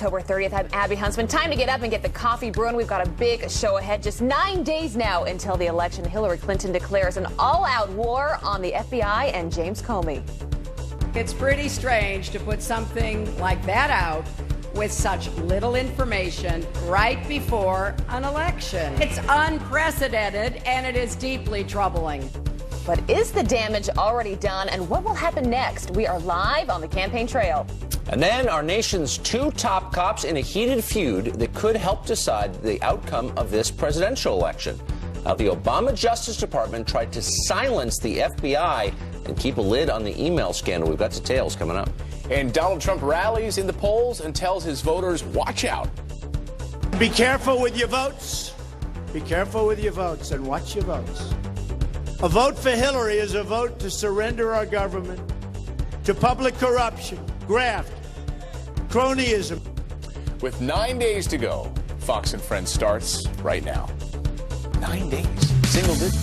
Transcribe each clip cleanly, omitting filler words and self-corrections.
October 30th. I'm Abby Huntsman. Time to get up and get the coffee brewing. We've got a big show ahead. Just 9 days now until the election. Hillary Clinton declares an all-out war on the FBI and James Comey. It's pretty strange to put something like that out with such little information right before an election. It's unprecedented, and it is deeply troubling. But is the damage already done, and what will happen next? We are live on the campaign trail. And then our nation's two top cops in a heated feud that could help decide the outcome of this presidential election. Now, the Obama Justice Department tried to silence the FBI and keep a lid on the email scandal. We've got details coming up. And Donald Trump rallies in the polls and tells his voters, watch out. Be careful with your votes. Be careful with your votes and watch your votes. A vote for Hillary is a vote to surrender our government to public corruption, graft, cronyism. With 9 days to go, Fox and Friends starts right now. 9 days, single digit.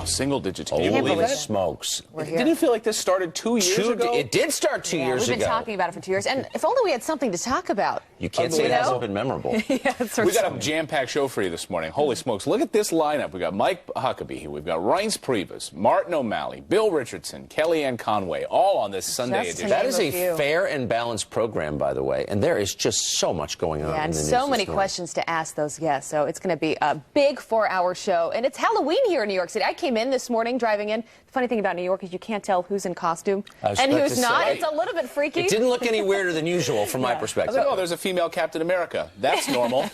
Single digits. Can you believe Holy that? smokes. Didn't it feel like this started 2 years ago? It did start 2 years ago. We've been talking about it for 2 years, and if only we had something to talk about. You can't say it hasn't been memorable. We got a jam-packed show for you this morning. Holy smokes. Look at this lineup. We got Mike Huckabee. We've got Reince Priebus, Martin O'Malley, Bill Richardson, Kellyanne Conway, all on this Sunday edition. That is a fair and balanced program, by the way, and there is just so much going on. Yeah, in and the news so many this morning. questions to ask those guests. So it's going to be a big 4-hour show, and it's Halloween here in New York City. I came in this morning driving in. The funny thing about New York is you can't tell who's in costume and who's not. It's a little bit freaky. It didn't look any weirder than usual from my perspective. I was like, oh, there's a female Captain America. That's normal.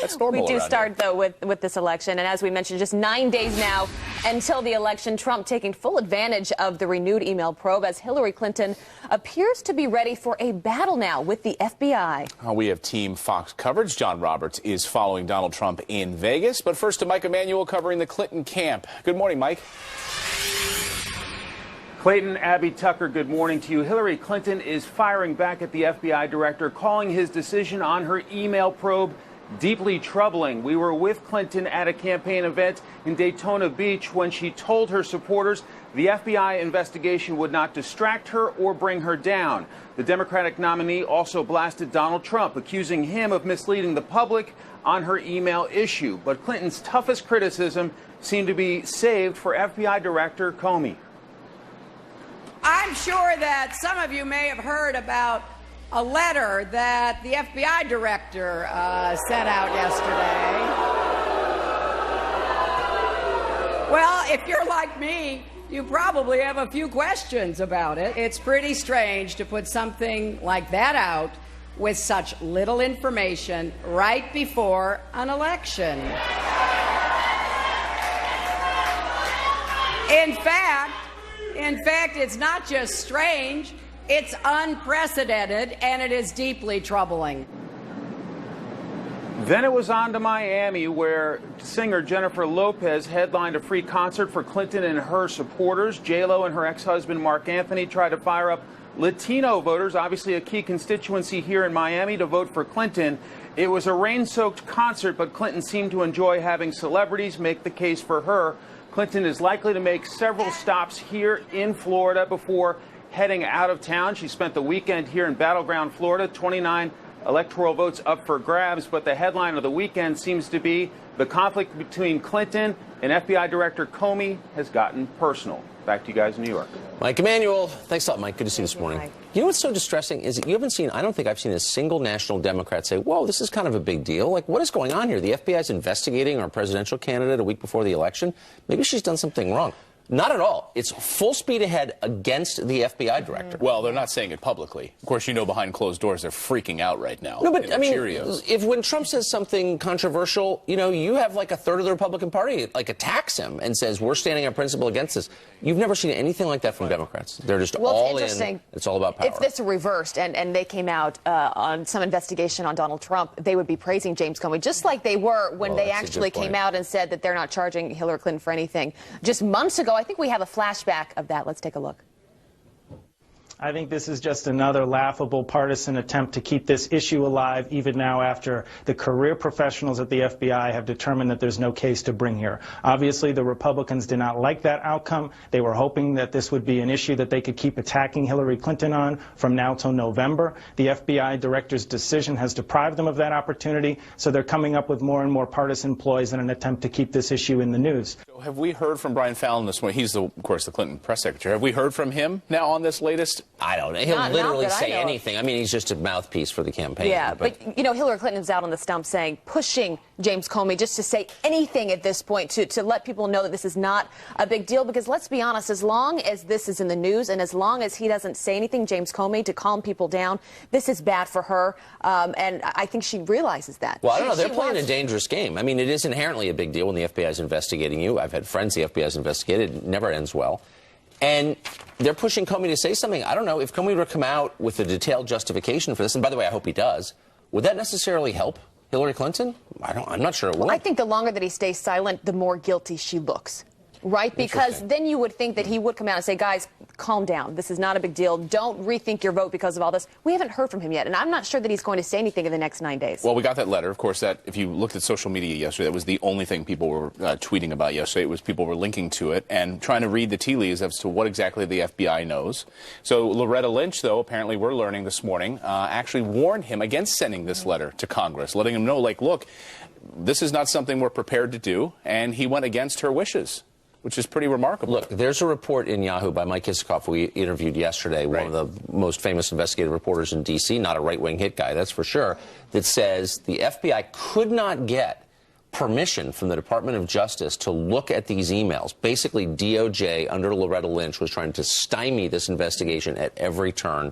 That's normal. We do around start, here. though, with this election. And as we mentioned, just 9 days now until the election. Trump taking full advantage of the renewed email probe as Hillary Clinton appears to be ready for a battle now with the FBI. We have Team Fox coverage. John Roberts is following Donald Trump in Vegas. But first to Mike Emanuel covering the Clinton camp. Good morning, Mike. Clayton, Abby, Tucker, good morning to you. Hillary Clinton is firing back at the FBI director, calling his decision on her email probe deeply troubling. We were with Clinton at a campaign event in Daytona Beach when she told her supporters the FBI investigation would not distract her or bring her down. The Democratic nominee also blasted Donald Trump, accusing him of misleading the public on her email issue. But Clinton's toughest criticism seemed to be saved for FBI Director Comey. I'm sure that some of you may have heard about a letter that the FBI director sent out yesterday. Well, if you're like me, you probably have a few questions about it. It's pretty strange to put something like that out with such little information right before an election. In fact, it's not just strange, it's unprecedented, and it is deeply troubling. Then it was on to Miami, where singer Jennifer Lopez headlined a free concert for Clinton and her supporters. J-Lo and her ex-husband Mark Anthony tried to fire up Latino voters, obviously a key constituency here in Miami, to vote for Clinton. It was a rain-soaked concert, but Clinton seemed to enjoy having celebrities make the case for her. Clinton is likely to make several stops here in Florida before heading out of town. She spent the weekend here in Battleground, Florida, 29 electoral votes up for grabs, but the headline of the weekend seems to be the conflict between Clinton and FBI Director Comey has gotten personal. Back to you guys in New York. Mike Emanuel, thanks a lot, Mike. Good to see you this morning. You know what's so distressing is that you haven't seen, I don't think I've seen a single national Democrat say, whoa, this is kind of a big deal. Like, what is going on here? The FBI is investigating our presidential candidate a week before the election. Maybe she's done something wrong. Not at all. It's full speed ahead against the FBI director. Well, they're not saying it publicly. Of course, you know behind closed doors they're freaking out right now. No, but I mean, if when Trump says something controversial, you know, you have like a third of the Republican Party like attacks him and says we're standing on principle against this. You've never seen anything like that from Democrats. They're just all in. It's all about power. If this were reversed and they came out on some investigation on Donald Trump, they would be praising James Comey, just like they were when they actually came out and said that they're not charging Hillary Clinton for anything. Just months ago, I think we have a flashback of that. Let's take a look. I think this is just another laughable partisan attempt to keep this issue alive, even now after the career professionals at the FBI have determined that there's no case to bring here. Obviously, the Republicans did not like that outcome. They were hoping that this would be an issue that they could keep attacking Hillary Clinton on from now till November. The FBI director's decision has deprived them of that opportunity, so they're coming up with more and more partisan ploys in an attempt to keep this issue in the news. So have we heard from Brian Fallon this morning? He's, of course, the Clinton press secretary. Have we heard from him now on this latest? I don't know. He'll literally say anything. I mean, he's just a mouthpiece for the campaign. Yeah, but you know, Hillary Clinton's out on the stump saying, pushing James Comey just to say anything at this point to let people know that this is not a big deal. Because let's be honest, as long as this is in the news and as long as he doesn't say anything, James Comey, to calm people down, this is bad for her. And I think she realizes that. Well, I don't know. They're playing a dangerous game. I mean, it is inherently a big deal when the FBI is investigating you. I've had friends the FBI has investigated. It never ends well. And they're pushing Comey to say something. I don't know. If Comey were to come out with a detailed justification for this, and by the way, I hope he does, would that necessarily help Hillary Clinton? I'm not sure it would. I think the longer that he stays silent, the more guilty she looks. Right? Because then you would think that he would come out and say, guys, calm down. This is not a big deal. Don't rethink your vote because of all this. We haven't heard from him yet, and I'm not sure that he's going to say anything in the next 9 days. Well, we got that letter. Of course, that if you looked at social media yesterday, that was the only thing people were tweeting about yesterday. It was people were linking to it and trying to read the tea leaves as to what exactly the FBI knows. So Loretta Lynch, though, apparently we're learning this morning, actually warned him against sending this letter to Congress, letting him know, like, look, this is not something we're prepared to do, and he went against her wishes, which is pretty remarkable. Look, there's a report in Yahoo by Mike Isikoff, who we interviewed yesterday, one of the most famous investigative reporters in D.C., not a right-wing hit guy, that's for sure, that says the FBI could not get permission from the Department of Justice to look at these emails. Basically, DOJ, under Loretta Lynch, was trying to stymie this investigation at every turn,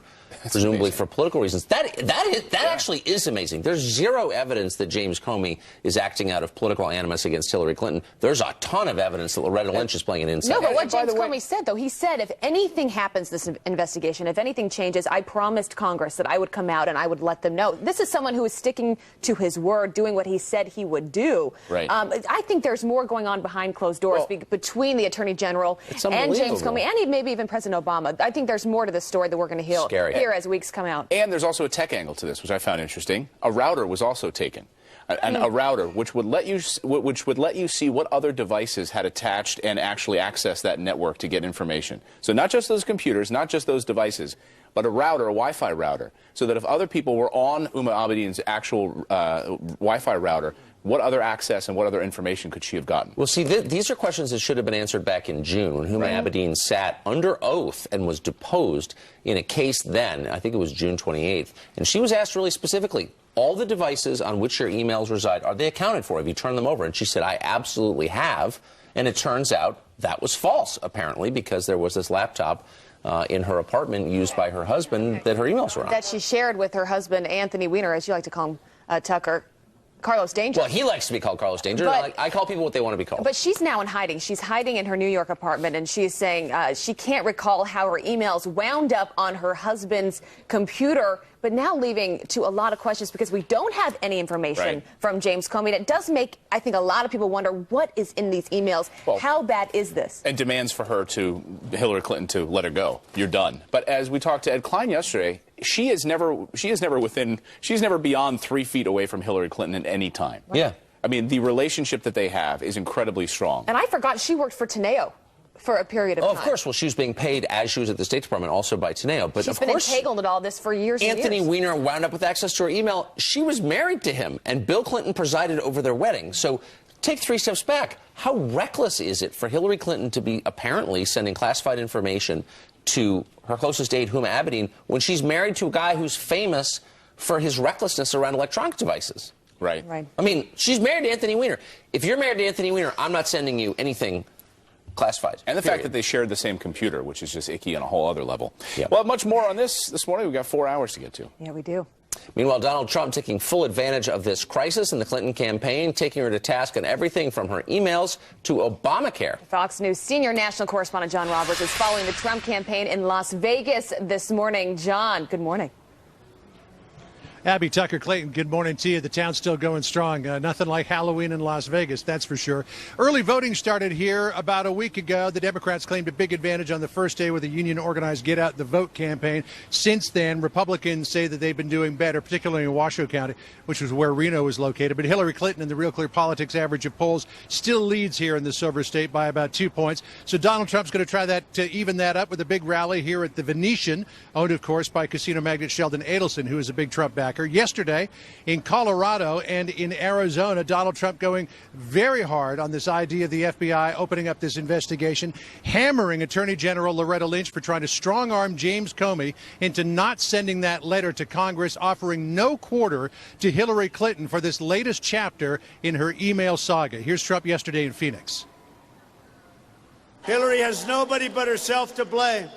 presumably for political reasons. That actually is amazing. There's zero evidence that James Comey is acting out of political animus against Hillary Clinton. There's a ton of evidence that Loretta Lynch is playing an inside. No, but what James Comey said, though, he said if anything happens this investigation, if anything changes, I promised Congress that I would come out and I would let them know. This is someone who is sticking to his word, doing what he said he would do. Right. I think there's more going on behind closed doors between the Attorney General and James Comey and maybe even President Obama. I think there's more to the story that we're going to hear as weeks come out. And there's also a tech angle to this, which I found interesting. A router was also taken. A router which would let you see what other devices had attached and actually access that network to get information. So not just those computers, not just those devices, but a router, a Wi-Fi router, so that if other people were on Huma Abedin's actual Wi-Fi router, what other access and what other information could she have gotten? Well, see, these are questions that should have been answered back in June when Huma Abedin sat under oath and was deposed in a case then, I think it was June 28th, and she was asked really specifically, all the devices on which your emails reside, are they accounted for? Have you turned them over? And she said, I absolutely have. And it turns out that was false, apparently, because there was this laptop in her apartment used by her husband that her emails were on. That she shared with her husband, Anthony Weiner, as you like to call him, Tucker. Carlos Danger. Well, he likes to be called Carlos Danger. I call people what they want to be called. But she's now in hiding. She's hiding in her New York apartment, and she's saying she can't recall how her emails wound up on her husband's computer, but now leaving to a lot of questions because we don't have any information from James Comey. It does make, I think, a lot of people wonder what is in these emails. Well, how bad is this? And demands for Hillary Clinton to let her go. You're done. But as we talked to Ed Klein yesterday, she is never beyond 3 feet away from Hillary Clinton at any time. Yeah. I mean, the relationship that they have is incredibly strong. And I forgot she worked for Teneo for a period of time. Oh, of course. Well, she was being paid as she was at the State Department, also by Teneo. But she's been entangled in all this for years and years. Anthony Weiner wound up with access to her email. She was married to him, and Bill Clinton presided over their wedding. So take 3 steps back. How reckless is it for Hillary Clinton to be apparently sending classified information to her closest aide, Huma Abedin, when she's married to a guy who's famous for his recklessness around electronic devices? Right. I mean, she's married to Anthony Weiner. If you're married to Anthony Weiner, I'm not sending you anything classified. And the fact that they shared the same computer, which is just icky on a whole other level. Yeah. Well, much more on this morning. We've got 4 hours to get to. Yeah, we do. Meanwhile, Donald Trump taking full advantage of this crisis in the Clinton campaign, taking her to task on everything from her emails to Obamacare. Fox News senior national correspondent John Roberts is following the Trump campaign in Las Vegas this morning. John, good morning. Abby Tucker Clayton, good morning to you. The town's still going strong. Nothing like Halloween in Las Vegas, that's for sure. Early voting started here about a week ago. The Democrats claimed a big advantage on the first day with a union-organized Get Out the Vote campaign. Since then, Republicans say that they've been doing better, particularly in Washoe County, which was where Reno is located. But Hillary Clinton, in the Real Clear Politics average of polls, still leads here in the Silver State by about 2 points. So Donald Trump's going to try to even that up with a big rally here at the Venetian, owned, of course, by casino magnate Sheldon Adelson, who is a big Trump backer. Yesterday in Colorado and in Arizona, Donald Trump going very hard on this idea of the FBI opening up this investigation, hammering Attorney General Loretta Lynch for trying to strong-arm James Comey into not sending that letter to Congress, offering no quarter to Hillary Clinton for this latest chapter in her email saga. Here's Trump yesterday in Phoenix. Hillary has nobody but herself to blame.